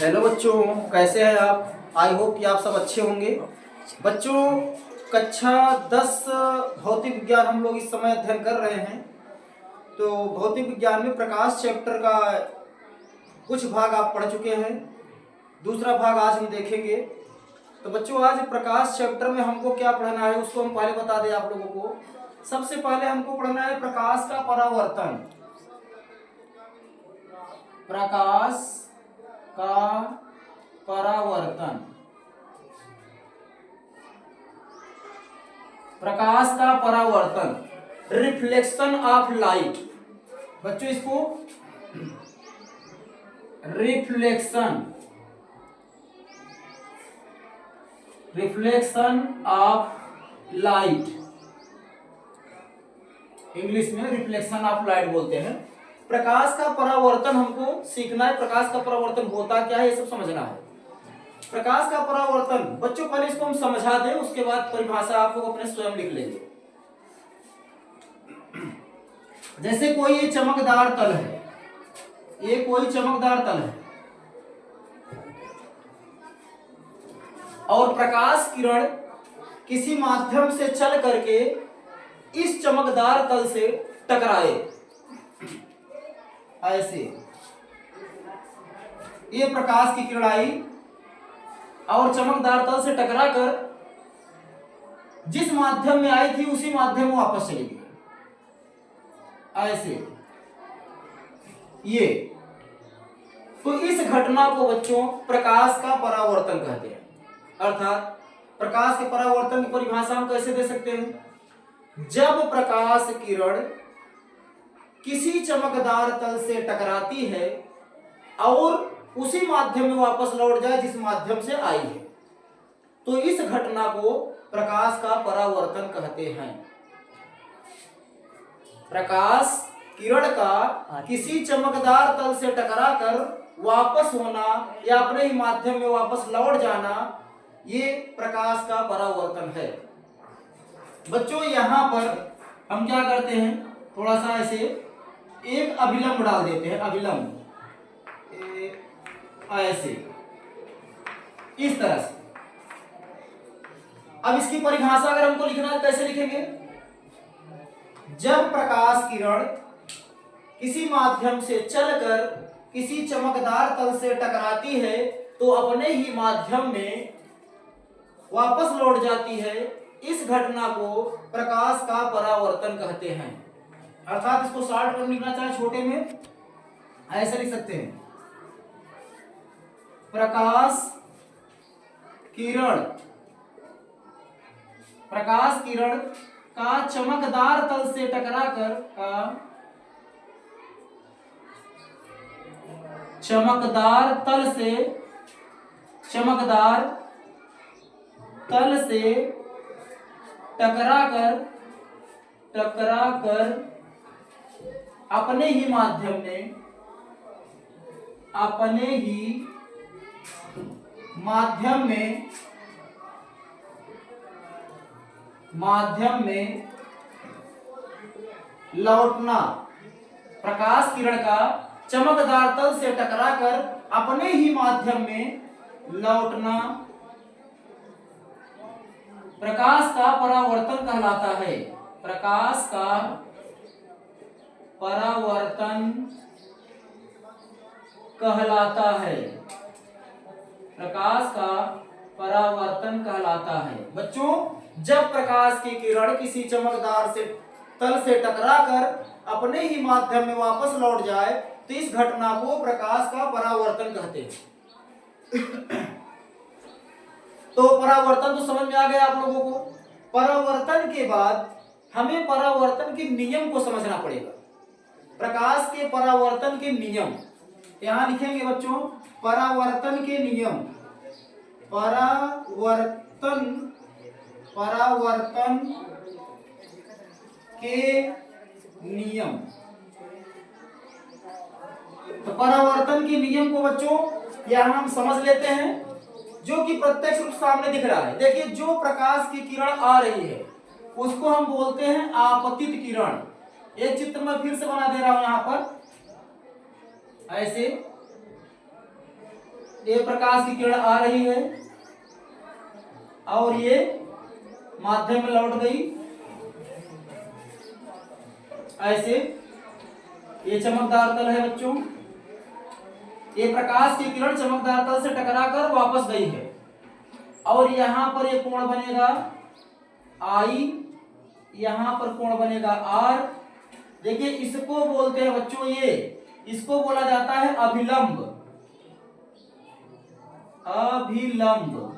Hello बच्चों, कैसे हैं आप? आई होप कि आप सब अच्छे होंगे। बच्चों, कक्षा 10 भौतिक विज्ञान हम लोग इस समय अध्ययन कर रहे हैं। तो भौतिक विज्ञान में प्रकाश चैप्टर का कुछ भाग आप पढ़ चुके हैं, दूसरा भाग आज हम देखेंगे। तो बच्चों, आज प्रकाश चैप्टर में हमको क्या पढ़ना है उसको हम पहले बता दें आप लोगों को। सबसे पहले हमको पढ़ना है प्रकाश का परावर्तन। प्रकाश का परावर्तन। प्रकाश का परावर्तन, रिफ्लेक्शन ऑफ लाइट। बच्चों, इसको रिफ्लेक्शन ऑफ लाइट, इंग्लिश में रिफ्लेक्शन ऑफ लाइट बोलते हैं। प्रकाश का परावर्तन हमको सीखना है। प्रकाश का परावर्तन होता क्या है ये सब समझना है। प्रकाश का परावर्तन बच्चों, पहले इसको हम समझा दें, उसके बाद परिभाषा आप लोग अपने स्वयं लिख लेंगे। जैसे कोई ये चमकदार तल है, ये कोई चमकदार तल है और प्रकाश किरण किसी माध्यम से चल करके इस चमकदार तल से टकराए, ऐसे ये प्रकाश की किरण आई और चमकदार तल से टकराकर जिस माध्यम में आई थी उसी माध्यम में वापस चली गई, ऐसे ये। तो इस घटना को बच्चों प्रकाश का परावर्तन कहते हैं। अर्थात प्रकाश के परावर्तन की परिभाषा हम कैसे दे सकते हैं? जब प्रकाश किरण किसी चमकदार तल से टकराती है और उसी माध्यम में वापस लौट जाए जिस माध्यम से आई है, तो इस घटना को प्रकाश का परावर्तन कहते हैं। प्रकाश किरण का किसी चमकदार तल से टकराकर वापस होना या अपने ही माध्यम में वापस लौट जाना, ये प्रकाश का परावर्तन है। बच्चों, यहां पर हम क्या करते हैं, थोड़ा सा ऐसे एक अभिलंब डाल देते हैं, अभिलंब ऐसे, इस तरह से। अब इसकी परिभाषा अगर हमको लिखना है कैसे लिखेंगे? जब प्रकाश किरण किसी माध्यम से चलकर किसी चमकदार तल से टकराती है तो अपने ही माध्यम में वापस लौट जाती है, इस घटना को प्रकाश का परावर्तन कहते हैं। अर्थात इसको शॉर्ट में लिखना चाहे छोटे में ऐसे लिख सकते हैं, प्रकाश किरण का चमकदार तल से टकराकर चमकदार तल से टकराकर अपने ही माध्यम में लौटना। प्रकाश किरण का चमकदार तल से टकराकर अपने ही माध्यम में लौटना प्रकाश का परावर्तन कहलाता है। प्रकाश का परावर्तन कहलाता है। प्रकाश का परावर्तन कहलाता है। बच्चों, जब प्रकाश की किरण किसी चमकदार से तल से टकराकर अपने ही माध्यम में वापस लौट जाए तो इस घटना को प्रकाश का परावर्तन कहते हैं। तो परावर्तन तो समझ में आ गया आप लोगों को। परावर्तन के बाद हमें परावर्तन के नियम को समझना पड़ेगा। प्रकाश के परावर्तन के नियम यहां लिखेंगे बच्चों, परावर्तन के नियम। परावर्तन के नियम। तो परावर्तन के नियम को बच्चों यहां हम समझ लेते हैं, जो कि प्रत्यक्ष रूप सामने दिख रहा है। देखिए, जो प्रकाश की किरण आ रही है उसको हम बोलते हैं आपतित किरण। एक चित्र में फिर से बना दे रहा हूं यहां पर ऐसे। ये प्रकाश की किरण आ रही है और ये माध्यम में लौट गई। ऐसे ये चमकदार तल है बच्चों, ये प्रकाश की किरण चमकदार तल से टकराकर वापस गई है और यहां पर ये कोण बनेगा आई, यहां पर कोण बनेगा आर। देखिए इसको बोलते हैं बच्चों, ये इसको बोला जाता है अभिलंब, अभिलंब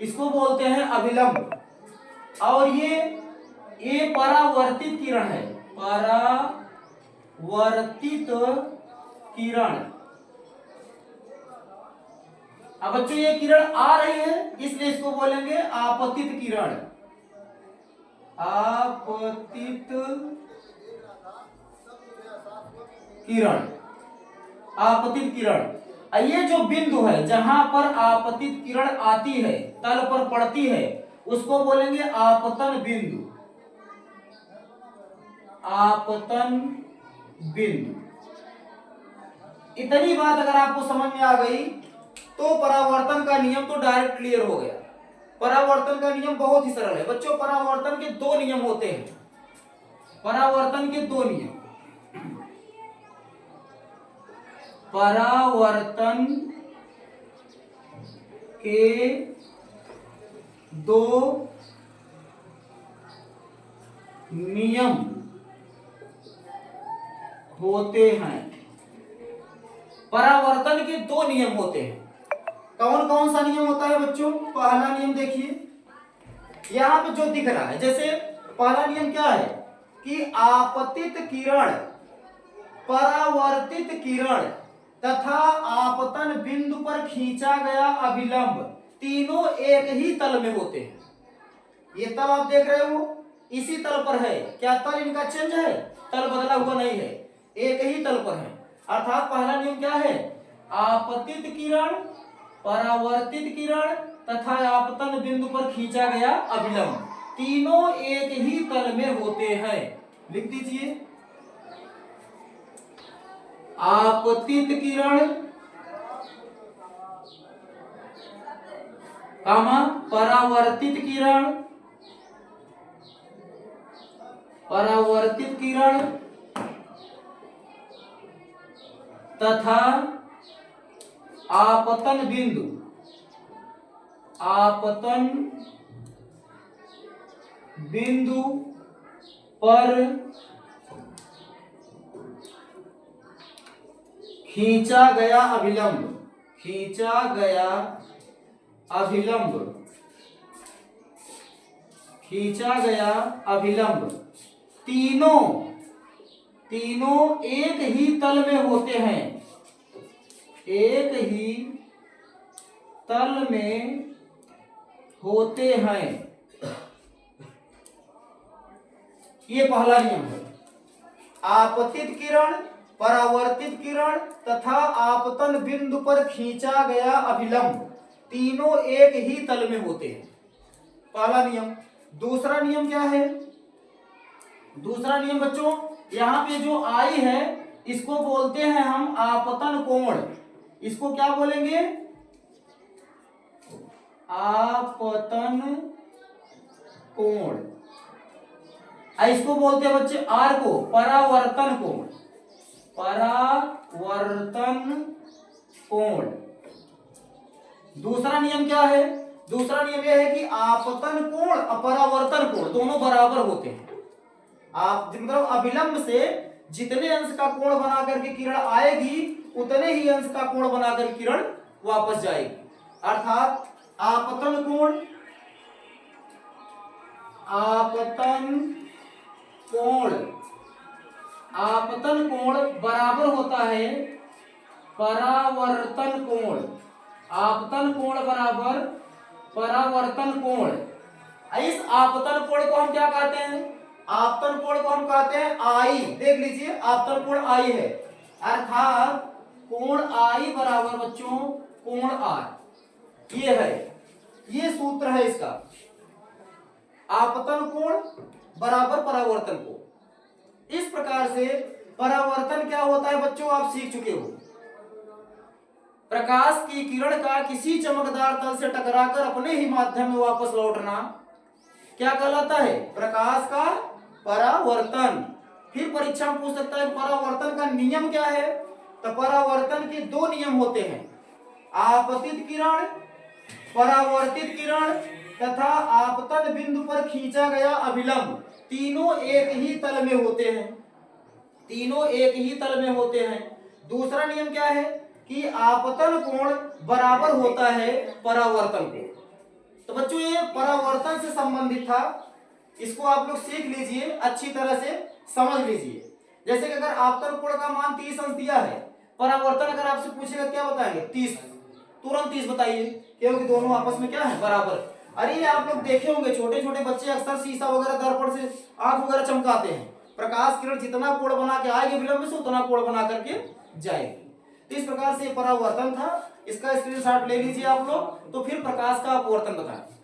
इसको बोलते हैं अभिलंब। और ये परावर्तित किरण है, परावर्तित किरण। अब बच्चों ये किरण आ रही है इसलिए इसको बोलेंगे आपतित किरण, आपतित किरण, आपतित किरण। ये जो बिंदु है जहां पर आपतित किरण आती है, तल पर पड़ती है, उसको बोलेंगे आपतन बिंदु, आपतन बिंदु। इतनी बात अगर आपको समझ में आ गई तो परावर्तन का नियम तो डायरेक्ट क्लियर हो गया। परावर्तन का नियम बहुत ही सरल है बच्चों। परावर्तन के दो नियम होते हैं, परावर्तन के दो नियम, परावर्तन के दो नियम होते हैं। परावर्तन के दो नियम होते हैं। कौन कौन सा नियम होता है बच्चों? पहला नियम देखिए यहां पे जो दिख रहा है, जैसे पहला नियम क्या है कि आपतित किरण, परावर्तित किरण तथा आपतन बिंदु पर खींचा गया अभिलंब तीनों एक ही तल में होते हैं। ये तल आप देख रहे हो इसी तल पर है, क्या तल इनका चेंज है? तल बदला हुआ नहीं है, एक ही तल पर है। अर्थात पहला नियम क्या है? आपतित किरण, परावर्तित किरण तथा आपतन बिंदु पर खींचा गया अभिलंब तीनों एक ही तल में होते हैं। लिख दीजिए आपतित किरण कामा परावर्तित किरण, परावर्तित किरण तथा आपतन बिंदु, आपतन बिंदु पर खींचा गया अभिलंब, खींचा गया अभिलंब, खींचा गया अभिलंब तीनों एक ही तल में होते हैं, एक ही तल में होते हैं। ये पहला नियम है। आपतित किरण, परावर्तित किरण तथा आपतन बिंदु पर खींचा गया अभिलंब तीनों एक ही तल में होते हैं, पहला नियम। दूसरा नियम क्या है? दूसरा नियम बच्चों यहां पे जो आई है इसको बोलते हैं हम आपतन कोण। इसको क्या बोलेंगे? आपतन कोण। इसको बोलते हैं बच्चे आर को परावर्तन कोण, परावर्तन कोण। दूसरा नियम क्या है? दूसरा नियम यह है कि आपतन कोण और परावर्तन कोण दोनों बराबर होते हैं। आप मतलब अभिलंब से जितने अंश का कोण बना करके किरण आएगी उतने ही अंश का कोण बनाकर किरण वापस जाएगी। अर्थात आपतन कोण, आपतन कोण, आपतन कोण बराबर होता है परावर्तन कोण। आपतन कोण बराबर परावर्तन कोण। इस आपतन कोण को हम क्या कहते हैं? आपतन कोण को हम कहते हैं आई। देख लीजिए आपतन कोण आई है, अर्थात कोण आई बराबर बच्चों कोण आर। ये है, ये सूत्र है इसका, आपतन कोण बराबर परावर्तन कोण। इस प्रकार से परावर्तन क्या होता है बच्चों आप सीख चुके हो। प्रकाश की किरण का किसी चमकदार तल से टकराकर अपने ही माध्यम में वापस लौटना क्या कहलाता है? प्रकाश का परावर्तन। फिर परीक्षा में पूछ सकता है परावर्तन का नियम क्या है? तो परावर्तन के दो नियम होते हैं, आपतित किरण, परावर्तित किरण तथा आपतन बिंदु पर खींचा गया अभिलंब। तीनों एक ही तल में होते हैं, तीनों एक ही तल में होते हैं। दूसरा नियम क्या है कि आपतन कोण बराबर होता है परावर्तन कोण। तो बच्चों ये परावर्तन से संबंधित था, इसको आप लोग सीख लीजिए, अच्छी तरह से समझ लीजिए। जैसे कि अगर आपतन कोण का मान 30 अंश दिया है, परावर्तन अगर आपसे पूछेगा क्या बताएंगे? 30, तुरंत 30 बताइए, क्योंकि दोनों आपस में क्या है? बराबर। अरे आप लोग देखे होंगे छोटे छोटे बच्चे अक्सर शीशा वगैरह दर्पण से आंख वगैरह चमकाते हैं, प्रकाश किरण जितना कोण बना के आएगी विलंब से उतना कोण बना करके जाएगी। तो इस प्रकार से परावर्तन था, इसका स्क्रीनशॉट ले लीजिए आप लोग। तो फिर प्रकाश का अपवर्तन बताएं।